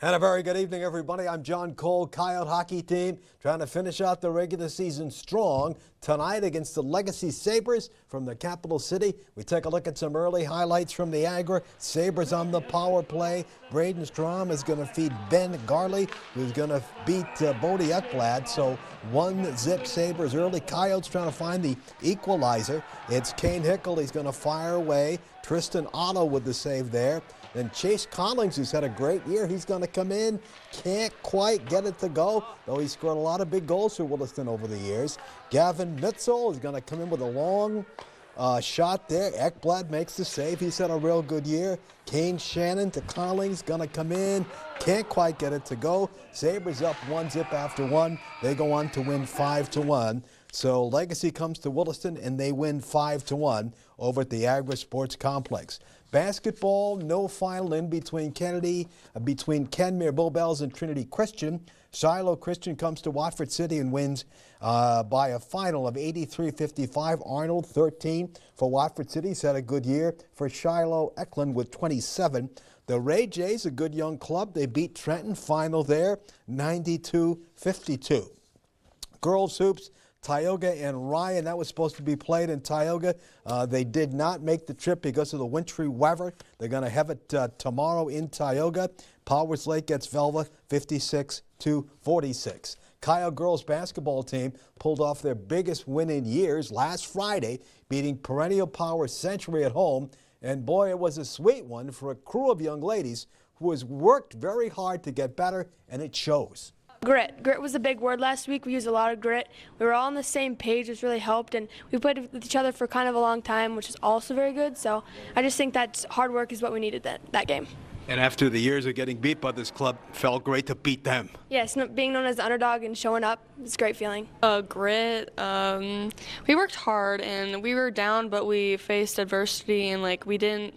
And a very good evening, everybody. I'm John Cole. Coyote hockey team trying to finish out the regular season strong tonight against the Legacy Sabres from the capital city. We take a look at some early highlights from the Agra. Sabres on the power play. Braden Strom is going to feed Ben Garley, who's going to beat Bodie Ekblad. So 1-0 Sabres early. Coyotes trying to find the equalizer. It's Kane Hickle. He's going to fire away. Tristan Otto with the save there. Then Chase Collins, who's had a great year, he's going to come in. Can't quite get it to go, though he scored a lot of big goals for Williston over the years. Gavin Mitzel is going to come in with a long shot there. Ekblad makes the save. He's had a real good year. Kane Shannon to Collins, going to come in. Can't quite get it to go. Sabres up 1-0 after one. They go on to win 5-1. So Legacy comes to Williston and they win 5-1 over at the Agra Sports Complex. Basketball, no final in between Kenmare Bullbells and Trinity Christian. Shiloh Christian comes to Watford City and wins by a final of 83-55. Arnold 13 for Watford City. He's had a good year for Shiloh Eklund with 27. The Ray Jays, a good young club. They beat Trenton, final there, 92-52. Girls hoops, Tioga and Ryan, that was supposed to be played in Tioga. They did not make the trip because of the wintry weather. They're going to have it tomorrow in Tioga. Powers Lake gets Velva 56-46. Kyle girls basketball team pulled off their biggest win in years last Friday, beating perennial power Century at home. And boy, it was a sweet one for a crew of young ladies who has worked very hard to get better, and it shows. Grit. Grit was a big word last week. We used a lot of grit. We were all on the same page, which really helped, and we played with each other for kind of a long time, which is also very good. So I just think that hard work is what we needed that game. And after the years of getting beat by this club, felt great to beat them. Yes, being known as the underdog and showing up, it's a great feeling. Grit. We worked hard, and we were down, but we faced adversity, and we didn't.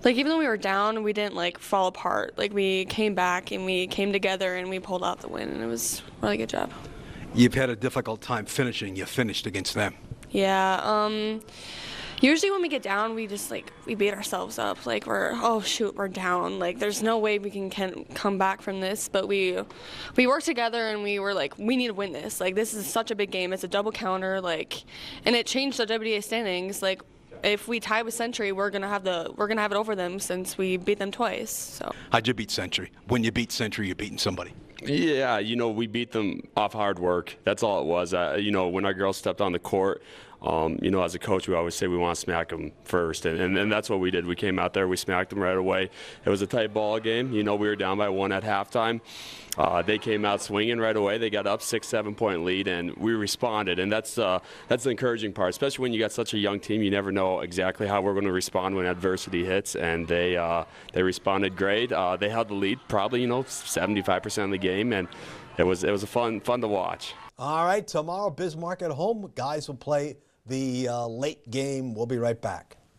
Even though we were down, we didn't fall apart. We came back and we came together and we pulled out the win, and it was a really good job. You've had a difficult time finishing. You finished against them. Yeah. Usually when we get down, we just we beat ourselves up. We're down. There's no way we can come back from this. But we worked together and we were we need to win this. This is such a big game. It's a double counter. And it changed the WDA standings. If we tie with Century, we're gonna have it over them since we beat them twice. So. How'd you beat Century? When you beat Century, you're beating somebody. Yeah, we beat them off hard work. That's all it was. When our girls stepped on the court, as a coach, we always say we want to smack them first, and that's what we did. We came out there, we smacked them right away. It was a tight ball game. We were down by 1 at halftime. They came out swinging right away. They got up 6-7 point lead, and we responded. And that's the encouraging part, especially when you got such a young team. You never know exactly how we're going to respond when adversity hits, and they responded great. They held the lead probably 75% of the game, and it was a fun to watch. All right, tomorrow Bismarck at home. Guys will play the late game. We'll be right back.